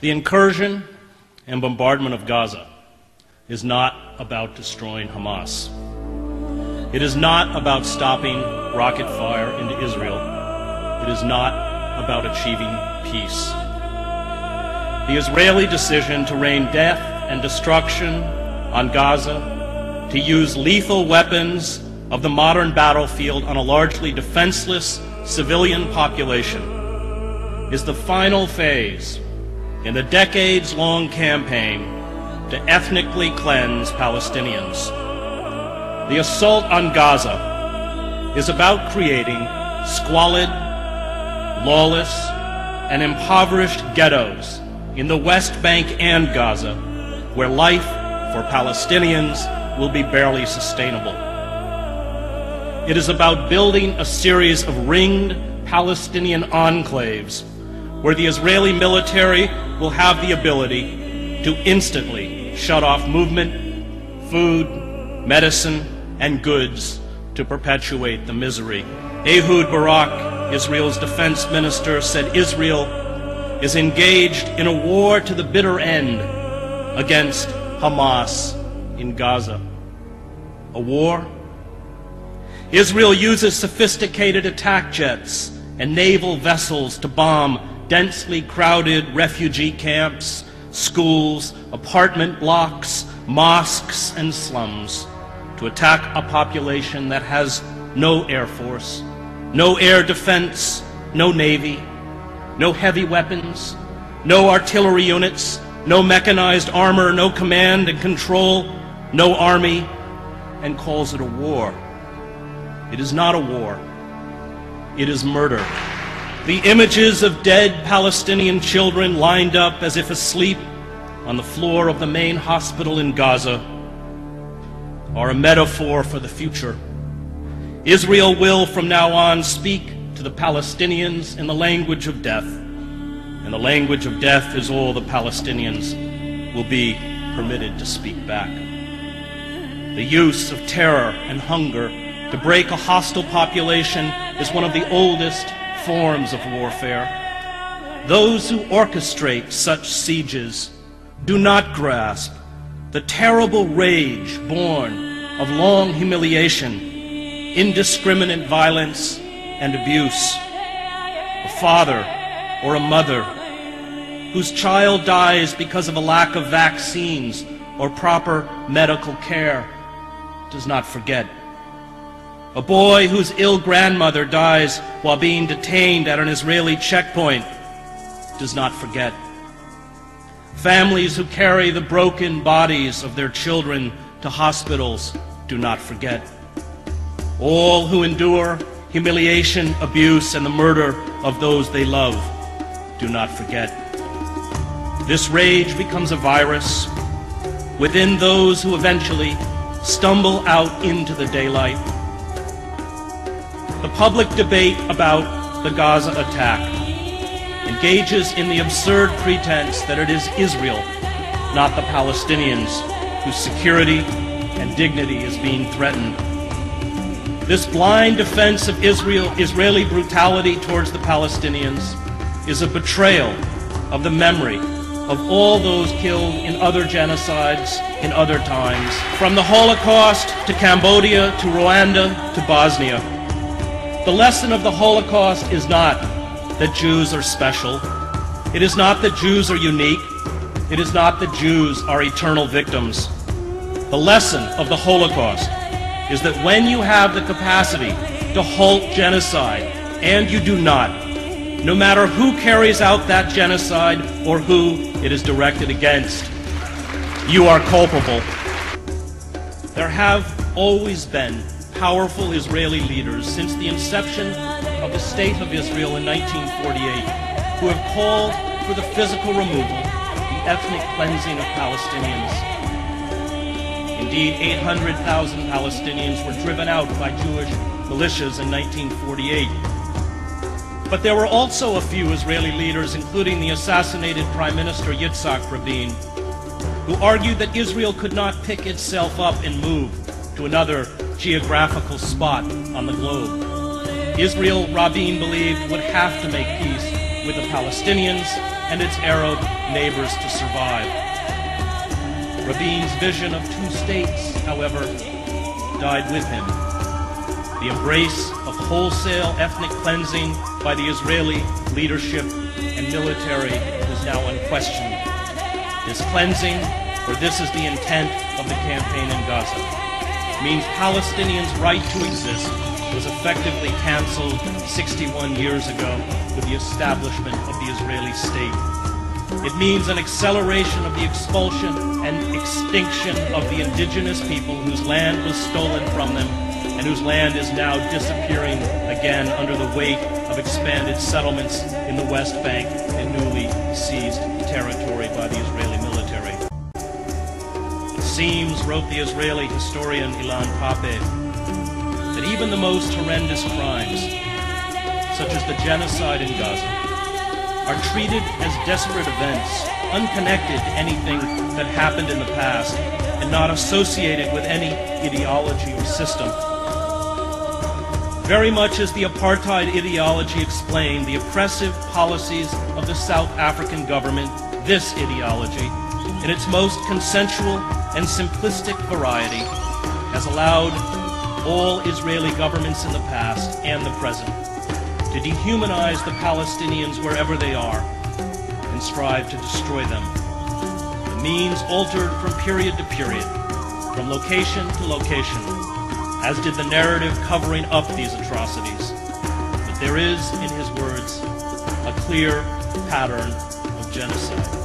The incursion and bombardment of Gaza is not about destroying Hamas. It is not about stopping rocket fire into Israel. It is not about achieving peace. The Israeli decision to rain death and destruction on Gaza, to use lethal weapons of the modern battlefield on a largely defenseless civilian population, is the final phase in the decades-long campaign to ethnically cleanse Palestinians. The assault on Gaza is about creating squalid, lawless, and impoverished ghettos in the West Bank and Gaza, where life for Palestinians will be barely sustainable. It is about building a series of ringed Palestinian enclaves where the Israeli military will have the ability to instantly shut off movement, food, medicine, and goods to perpetuate the misery. Ehud Barak, Israel's defense minister, said Israel is engaged in a war to the bitter end against Hamas in Gaza. A war? Israel uses sophisticated attack jets and naval vessels to bomb densely crowded refugee camps, schools, apartment blocks, mosques, and slums, to attack a population that has no air force, no air defense, no navy, no heavy weapons, no artillery units, no mechanized armor, no command and control, no army, and calls it a war. It is not a war. It is murder. The images of dead Palestinian children lined up as if asleep on the floor of the main hospital in Gaza are a metaphor for the future. Israel will from now on speak to the Palestinians in the language of death, and the language of death is all the Palestinians will be permitted to speak back. The use of terror and hunger to break a hostile population is one of the oldest forms of warfare. Those who orchestrate such sieges do not grasp the terrible rage born of long humiliation, indiscriminate violence, and abuse. A father or a mother whose child dies because of a lack of vaccines or proper medical care does not forget. A boy whose ill grandmother dies while being detained at an Israeli checkpoint does not forget. Families who carry the broken bodies of their children to hospitals do not forget. All who endure humiliation, abuse, and the murder of those they love do not forget. This rage becomes a virus within those who eventually stumble out into the daylight. The public debate about the Gaza attack engages in the absurd pretense that it is Israel, not the Palestinians, whose security and dignity is being threatened. This blind defense of Israeli brutality towards the Palestinians is a betrayal of the memory of all those killed in other genocides in other times, from the Holocaust to Cambodia to Rwanda to Bosnia. The lesson of the Holocaust is not that Jews are special. It is not that Jews are unique. It is not that Jews are eternal victims. The lesson of the Holocaust is that when you have the capacity to halt genocide, and you do not, no matter who carries out that genocide or who it is directed against, you are culpable. There have always been powerful Israeli leaders since the inception of the State of Israel in 1948 who have called for the physical removal, the ethnic cleansing of Palestinians. Indeed, 800,000 Palestinians were driven out by Jewish militias in 1948. But there were also a few Israeli leaders, including the assassinated Prime Minister Yitzhak Rabin, who argued that Israel could not pick itself up and move to another geographical spot on the globe. Israel, Rabin believed, would have to make peace with the Palestinians and its Arab neighbors to survive. Rabin's vision of two states, however, died with him. The embrace of wholesale ethnic cleansing by the Israeli leadership and military is now unquestioned. This cleansing, for this is the intent of the campaign in Gaza, means Palestinians' right to exist was effectively canceled 61 years ago with the establishment of the Israeli state. It means an acceleration of the expulsion and extinction of the indigenous people whose land was stolen from them and whose land is now disappearing again under the weight of expanded settlements in the West Bank and newly seized territory by the Israeli military. It seems, wrote the Israeli historian Ilan Pappé, that even the most horrendous crimes, such as the genocide in Gaza, are treated as desperate events, unconnected to anything that happened in the past, and not associated with any ideology or system. Very much as the apartheid ideology explained the oppressive policies of the South African government, this ideology, in its most consensual and simplistic variety, has allowed all Israeli governments in the past and the present to dehumanize the Palestinians wherever they are and strive to destroy them. The means altered from period to period, from location to location, as did the narrative covering up these atrocities. But there is, in his words, a clear pattern of genocide.